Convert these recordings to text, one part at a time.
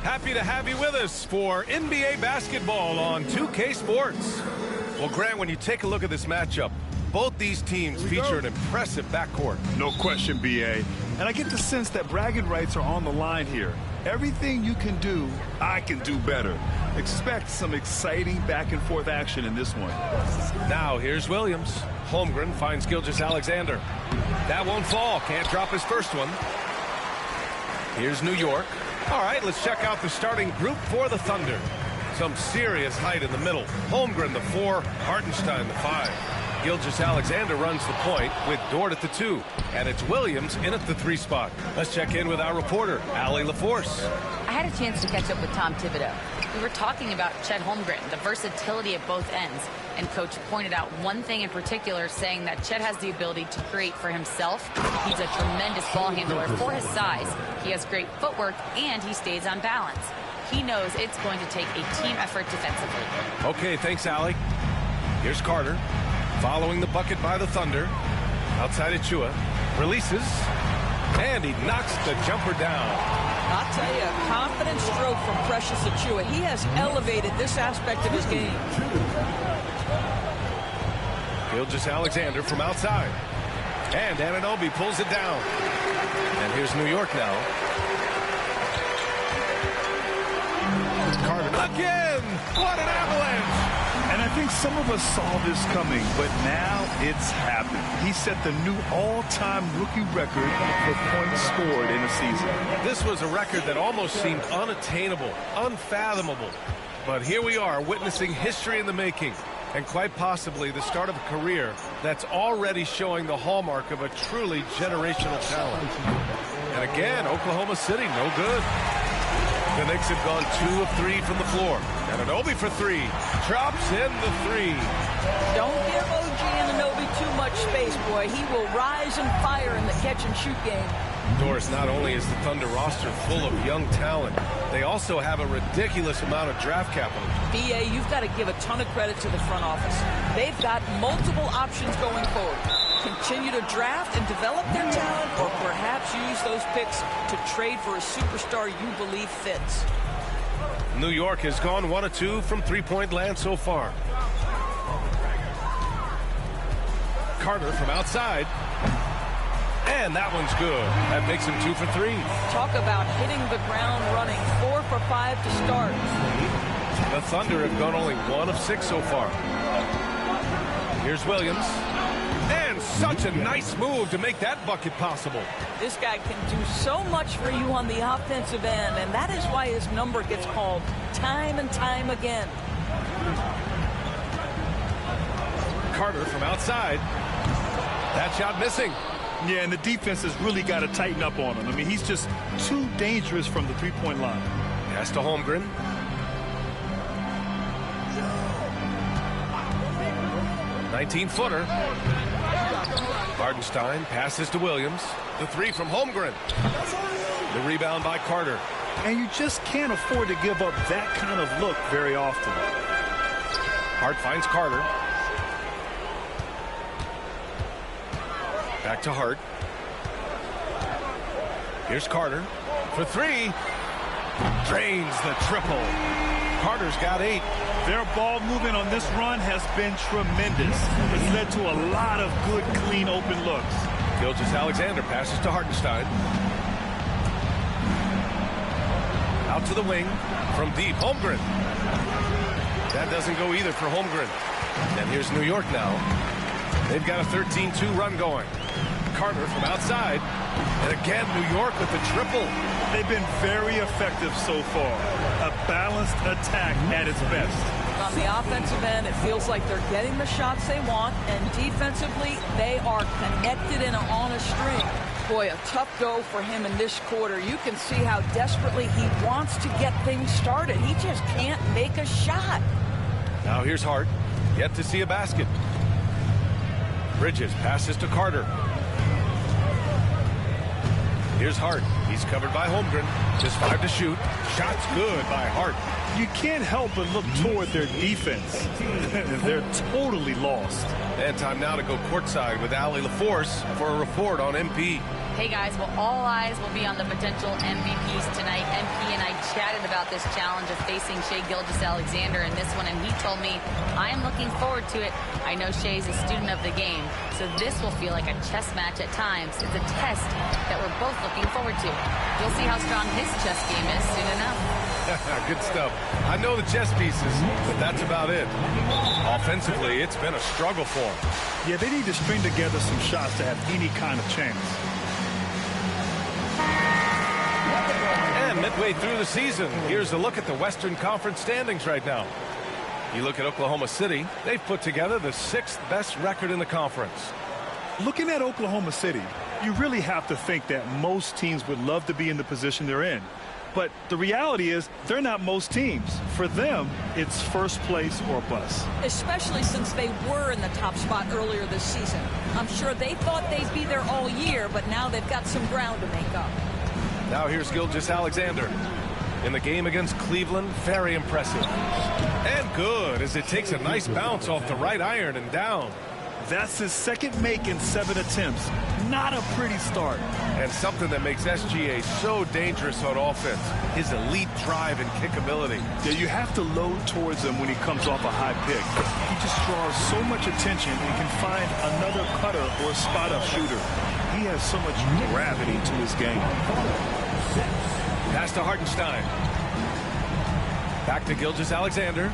Happy to have you with us for NBA basketball on 2K Sports. Well, Grant, when you take a look at this matchup, both these teams feature an impressive backcourt. No question, B.A. And I get the sense that bragging rights are on the line here. Everything you can do, I can do better. Expect some exciting back-and-forth action in this one. Now, here's Williams. Holmgren finds Gilgeous-Alexander. That won't fall. Can't drop his first one. Here's New York. All right, let's check out the starting group for the Thunder. Some serious height in the middle. Holmgren, the 4. Hartenstein, the 5. Gilgeous-Alexander runs the point with Dort at the 2. And it's Williams in at the 3 spot. Let's check in with our reporter, Allie LaForce. I had a chance to catch up with Tom Thibodeau. We were talking about Chet Holmgren, the versatility at both ends. And Coach pointed out one thing in particular, saying that Chet has the ability to create for himself. He's a tremendous ball handler for his size. He has great footwork, and he stays on balance. He knows it's going to take a team effort defensively. Okay, thanks, Allie. Here's Carter. Following the bucket by the Thunder. Outside Achiuwa. Releases. And he knocks the jumper down. I'll tell you, a confident stroke from Precious Achiuwa. He has elevated this aspect of his game. Gilgeous-Alexander from outside. And Anunoby pulls it down. And here's New York now. Carter again! What an avalanche! And I think some of us saw this coming, but now it's happened. He set the new all-time rookie record for points scored in a season. This was a record that almost seemed unattainable, unfathomable. But here we are, witnessing history in the making, and quite possibly the start of a career that's already showing the hallmark of a truly generational talent. And again, Oklahoma City, no good. The Knicks have gone 2 of 3 from the floor. Anunoby for 3. Drops in the 3. Don't give OG Anunoby too much space, boy. He will rise and fire in the catch-and-shoot game. Doris, not only is the Thunder roster full of young talent, they also have a ridiculous amount of draft capital. BA, you've got to give a ton of credit to the front office. They've got multiple options going forward. Continue to draft and develop their talent, or perhaps use those picks to trade for a superstar you believe fits. New York has gone 1 of 2 from three-point land so far. Carter from outside. And that one's good. That makes him 2 for 3. Talk about hitting the ground running. 4 for 5 to start. The Thunder have gone only 1 of 6 so far. Here's Williams. And such a nice move to make that bucket possible. This guy can do so much for you on the offensive end, and that is why his number gets called time and time again. Carter from outside. That shot missing. Yeah, and the defense has really got to tighten up on him. I mean, he's just too dangerous from the three-point line. Pass to Holmgren. (19-footer). Hartenstein passes to Williams. The 3 from Holmgren. The rebound by Carter. And you just can't afford to give up that kind of look very often. Hart finds Carter. Back to Hart. Here's Carter for 3. Drains the triple. Carter's got 8. Their ball movement on this run has been tremendous. It's led to a lot of good, clean, open looks. Gilgeous-Alexander passes to Hartenstein. Out to the wing from deep. Holmgren. That doesn't go either for Holmgren. And here's New York now. They've got a 13-2 run going. Carter from outside. And again, New York with the triple. They've been very effective so far. A balanced attack at its best. On the offensive end, it feels like they're getting the shots they want, and defensively, they are connected and on a string. Boy, a tough go for him in this quarter. You can see how desperately he wants to get things started. He just can't make a shot. Now here's Hart. Yet to see a basket. Bridges passes to Carter. Here's Hart. He's covered by Holmgren. Just 5 to shoot. Shot's good by Hart. You can't help but look toward their defense. They're totally lost. And time now to go courtside with Allie LaForce for a report on MP. Hey guys, well, all eyes will be on the potential MVPs tonight. MP and I chatted about this challenge of facing Shai Gilgeous-Alexander in this one, and he told me, I am looking forward to it. I know Shai's a student of the game, so this will feel like a chess match at times. It's a test that we're both looking forward to. You'll see how strong his chess game is soon enough. Good stuff. I know the chess pieces, but that's about it. Offensively, it's been a struggle for him. Yeah, they need to string together some shots to have any kind of chance. And midway through the season, here's a look at the Western Conference standings right now. You look at Oklahoma City, they've put together the 6th best record in the conference. Looking at Oklahoma City, you really have to think that most teams would love to be in the position they're in. But the reality is, they're not most teams. For them, it's first place or bust. Especially since they were in the top spot earlier this season. I'm sure they thought they'd be there all year, but now they've got some ground to make up. Now here's Gilgeous-Alexander. In the game against Cleveland, very impressive. And good, as it takes a nice bounce off the right iron and down. That's his second make in 7 attempts. Not a pretty start. And something that makes SGA so dangerous on offense, his elite drive and kick ability. Yeah, you have to load towards him when he comes off a high pick. He just draws so much attention and can find another cutter or spot-up shooter. He has so much gravity to his game. Pass to Hartenstein. Back to Gilgeous-Alexander.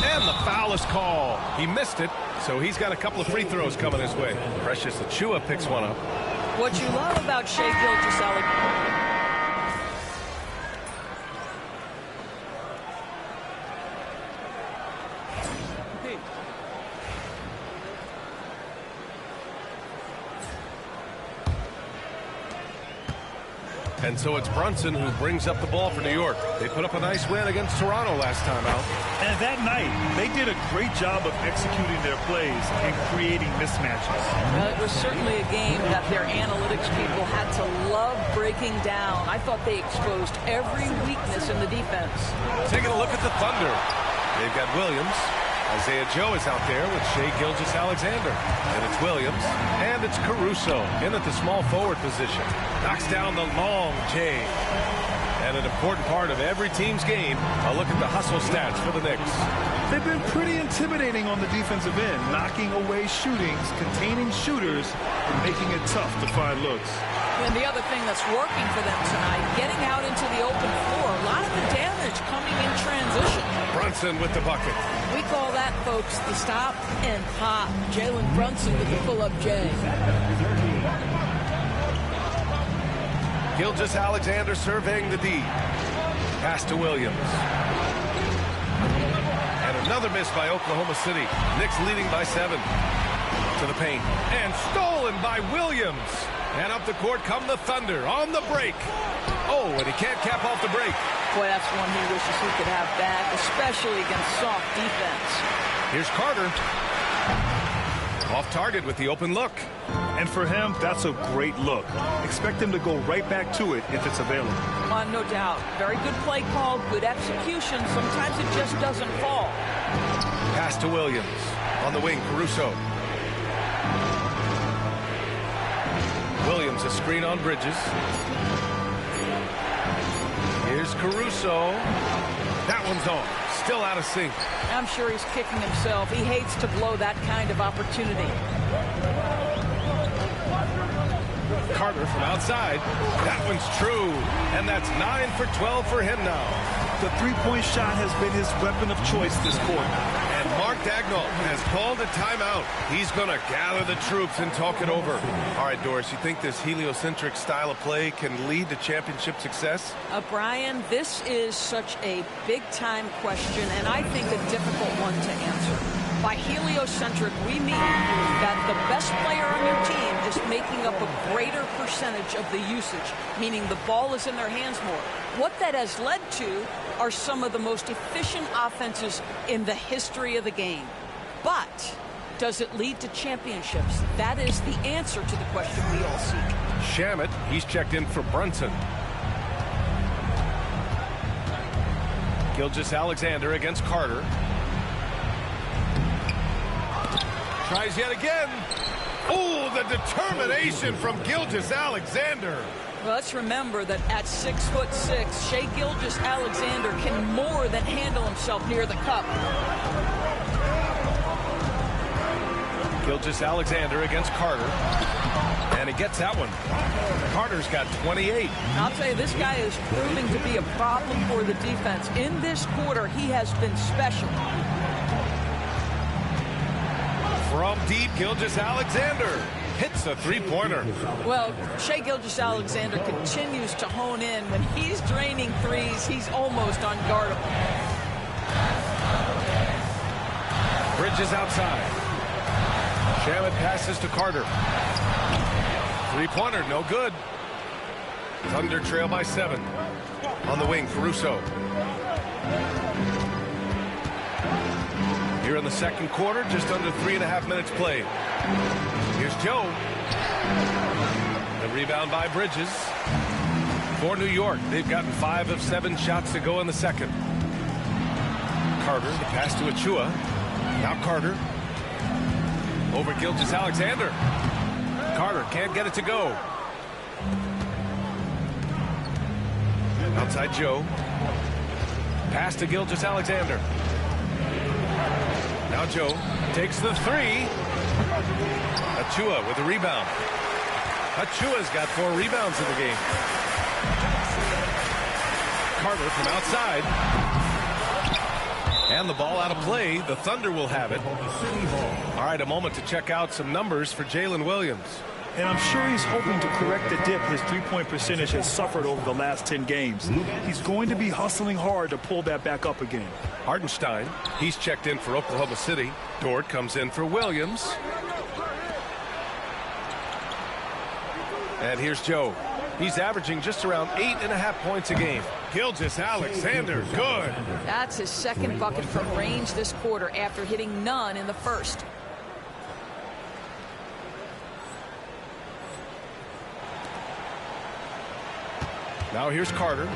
And the foul is called. He missed it, so he's got a couple of free throws coming his way. Precious Achiuwa picks one up. What you love about Shai Gilgeous-Alexander. And so it's Brunson who brings up the ball for New York. They put up a nice win against Toronto last time out. And that night, they did a great job of executing their plays and creating mismatches. Well, it was certainly a game that their analytics people had to love breaking down. I thought they exposed every weakness in the defense. Taking a look at the Thunder. They've got Williams. Isaiah Joe is out there with Shai Gilgeous-Alexander. And it's Williams. And it's Caruso in at the small forward position. Knocks down the long J. And an important part of every team's game, a look at the hustle stats for the Knicks. They've been pretty intimidating on the defensive end, knocking away shootings, containing shooters, and making it tough to find looks. And the other thing that's working for them tonight, getting out into the open floor, a lot of the damage coming in transition. Brunson with the bucket. We call that, folks, the stop and pop. Jalen Brunson with the pull-up J. Gilgeous-Alexander surveying the D. Pass to Williams. And another miss by Oklahoma City. Knicks leading by 7. To the paint. And stolen by Williams. And up the court come the Thunder on the break. Oh, and he can't cap off the break. Boy, that's one he wishes he could have back, especially against soft defense. Here's Carter. Off target with the open look. And for him, that's a great look. Expect him to go right back to it if it's available. No doubt. Very good play call, good execution. Sometimes it just doesn't fall. Pass to Williams. On the wing, Caruso. Williams, a screen on Bridges. Here's Caruso. That one's on. Still out of sync. I'm sure he's kicking himself. He hates to blow that kind of opportunity. Carter from outside. That one's true. And that's 9 for 12 for him now. The three-point shot has been his weapon of choice this quarter. And Mark Daigneault has called a timeout. He's going to gather the troops and talk it over. All right, Doris, you think this heliocentric style of play can lead to championship success? Brian, this is such a big-time question, and I think a difficult one to answer. By heliocentric, we mean that the best player on your team is making up a greater percentage of the usage, meaning the ball is in their hands more. What that has led to are some of the most efficient offenses in the history of the game. But Does it lead to championships? That is the answer to the question we all seek. Shamet, he's checked in for Brunson. Gilgeous-Alexander against Carter. Tries yet again. Oh, the determination from Gilgeous-Alexander. Well, let's remember that at 6'6", Shai Gilgeous-Alexander can more than handle himself near the cup. Gilgeous-Alexander against Carter. And he gets that one. Carter's got 28. I'll tell you, this guy is proving to be a problem for the defense. In this quarter, he has been special. From deep, Gilgeous-Alexander hits a three-pointer. Well, Shai Gilgeous-Alexander continues to hone in. When he's draining threes, he's almost unguardable. Bridges outside. Shamet passes to Carter. Three-pointer, no good. Thunder trail by 7. On the wing, Caruso. Here in the second quarter, just under 3.5 minutes played. Here's Joe. The rebound by Bridges. For New York, they've gotten 5 of 7 shots to go in the second. Carter, the pass to Achua. Now Carter. Over Gilgeous-Alexander. Carter can't get it to go. Outside Joe. Pass to Gilgeous-Alexander. Now Joe takes the three. Achua with a rebound. Achua's got 4 rebounds in the game. Carter from outside. And the ball out of play. The Thunder will have it. All right, a moment to check out some numbers for Jalen Williams. And I'm sure he's hoping to correct the dip his three-point percentage has suffered over the last 10 games. He's going to be hustling hard to pull that back up again. Hartenstein, he's checked in for Oklahoma City. Dort comes in for Williams. And here's Joe. He's averaging just around 8.5 points a game. Gilgeous-Alexander, good. That's his second bucket from range this quarter after hitting none in the first. Now here's Carter.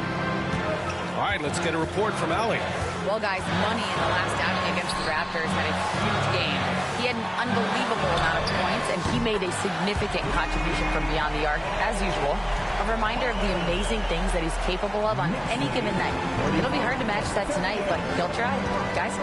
All right, let's get a report from Allie. Well, guys, Money in the last outing against the Raptors had a huge game. He had an unbelievable amount of points, and he made a significant contribution from beyond the arc, as usual. A reminder of the amazing things that he's capable of on any given night. It'll be hard to match that tonight, but he'll try. Guys?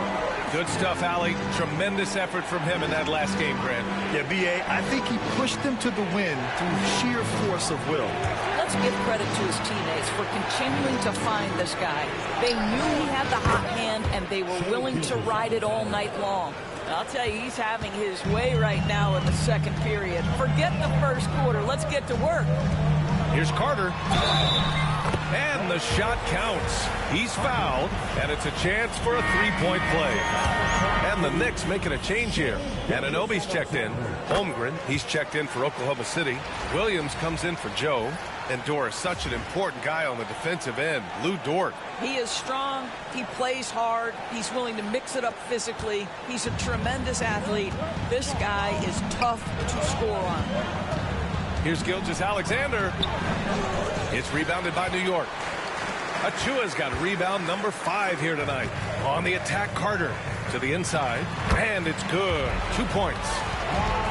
Good stuff, Allie. Tremendous effort from him in that last game, Grant. Yeah, B.A., I think he pushed them to the win through sheer force of will. Let's give credit to his teammates for continuing to find this guy. They knew he had the hot hand, and they were willing to ride it all night long. I'll tell you, he's having his way right now in the second period. Forget the first quarter. Let's get to work. Here's Carter. And the shot counts. He's fouled, and it's a chance for a three-point play. And the Knicks making a change here. Anunoby's checked in. Holmgren, he's checked in for Oklahoma City. Williams comes in for Joe. And Dort is such an important guy on the defensive end. Lou Dort. He is strong. He plays hard. He's willing to mix it up physically. He's a tremendous athlete. This guy is tough to score on. Here's Gilgeous-Alexander. It's rebounded by New York. Achua's got rebound number 5 here tonight. On the attack, Carter to the inside. And it's good. 2 points.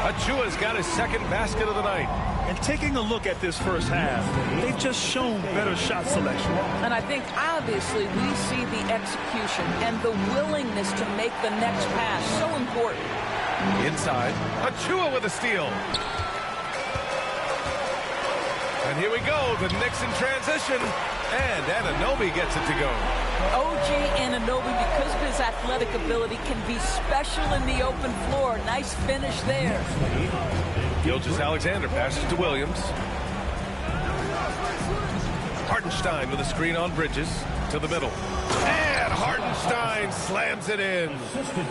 Achua's got his second basket of the night. And taking a look at this first half, they've just shown better shot selection. And I think, obviously, we see the execution and the willingness to make the next pass so important. Inside, Achua with a steal. And here we go, the Knicks in transition. And Anunoby gets it to go. OG Anunoby, because of his athletic ability, can be special in the open floor. Nice finish there. Gilgeous-Alexander passes to Williams. Hartenstein with a screen on Bridges to the middle. And Hartenstein slams it in.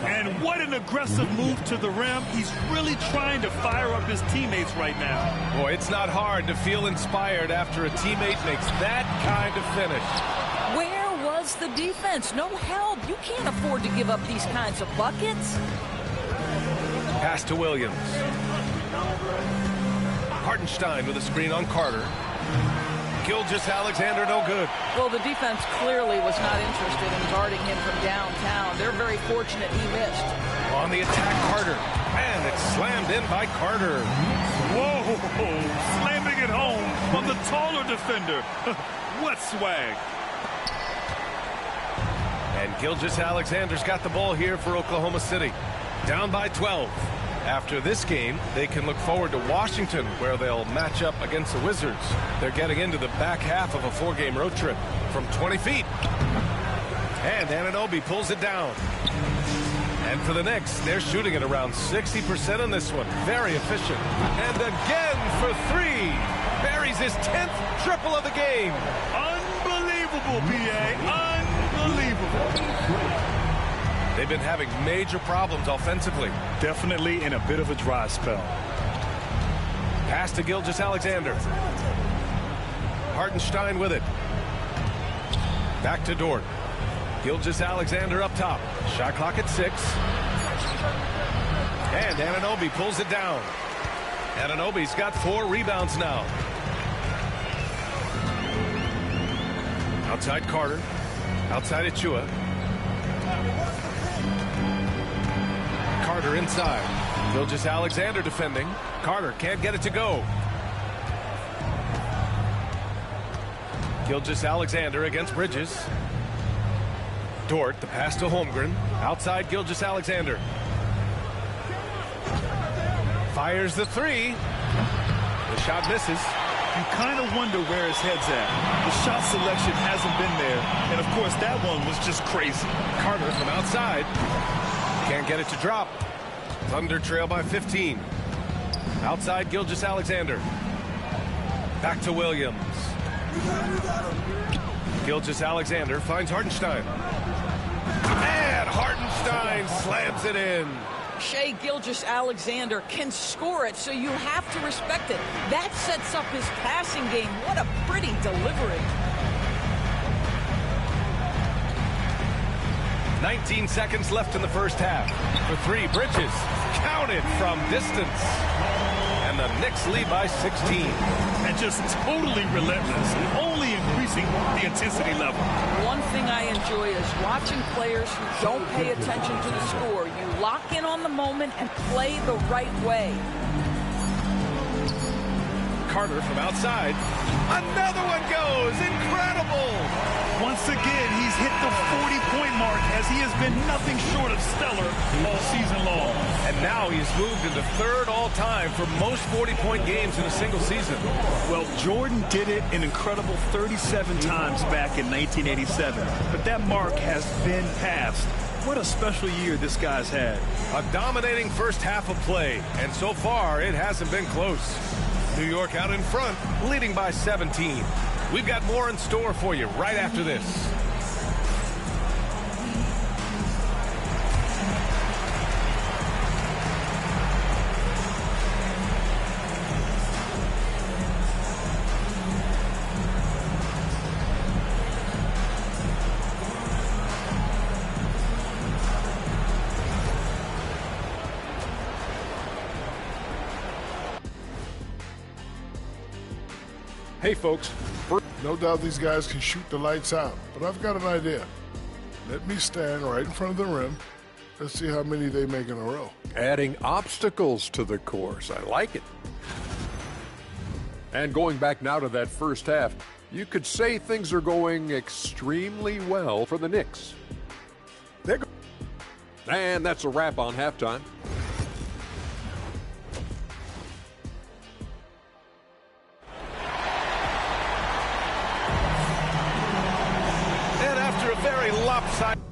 And what an aggressive move to the rim. He's really trying to fire up his teammates right now. Boy, it's not hard to feel inspired after a teammate makes that kind of finish. Where was the defense? No help. You can't afford to give up these kinds of buckets. Pass to Williams. Hartenstein with a screen on Carter. Gilgeous-Alexander no good. Well, the defense clearly was not interested in guarding him from downtown. They're very fortunate he missed. On the attack, Carter. And it's slammed in by Carter. Whoa! Slamming it home on the taller defender. What swag. And Gilgeous-Alexander's got the ball here for Oklahoma City. Down by 12. After this game, they can look forward to Washington, where they'll match up against the Wizards. They're getting into the back half of a 4-game road trip from 20 feet. And Anunoby pulls it down. And for the Knicks, they're shooting at around 60% on this one. Very efficient. And again for 3. Buries his 10th triple of the game. Unbelievable, B.A. Unbelievable. They've been having major problems offensively. Definitely in a bit of a dry spell. Pass to Gilgeous-Alexander. Hartenstein with it. Back to Dort. Gilgeous-Alexander up top. Shot clock at 6. And Anunoby pulls it down. Anunoby's got 4 rebounds now. Outside Carter. Outside Achua. Carter inside. Gilgeous-Alexander defending. Carter can't get it to go. Gilgeous-Alexander against Bridges. Dort, the pass to Holmgren. Outside Gilgeous-Alexander. Fires the 3. The shot misses. You kind of wonder where his head's at. The shot selection hasn't been there. And, of course, that one was just crazy. Carter from outside. Can't get it to drop. Thunder trail by 15. Outside Gilgeous-Alexander. Back to Williams. Gilgeous-Alexander finds Hartenstein. And Hartenstein slams it in. Shai Gilgeous-Alexander can score it, so you have to respect it. That sets up his passing game. What a pretty delivery. 19 seconds left in the first half. For 3, Bridges. Counted from distance. And the Knicks lead by 16. And just totally relentless, only increasing the intensity level. One thing I enjoy is watching players who don't pay attention to the score. You lock in on the moment and play the right way. Carter from outside. Another one goes. Incredible. Once again, he's hit the 40-point mark as he has been nothing short of stellar all season long. And now he's moved into 3rd all-time for most 40-point games in a single season. Well, Jordan did it an incredible 37 times back in 1987. But that mark has been passed. What a special year this guy's had. A dominating first half of play. And so far, it hasn't been close. New York out in front, leading by 17. We've got more in store for you right after this. Hey folks, no doubt these guys can shoot the lights out, but I've got an idea. Let me stand right in front of the rim. Let's see how many they make in a row. adding obstacles to the course. I like it. And going back now to that first half, you could say things are going extremely well for the Knicks. And that's a wrap on halftime. And after a very lopsided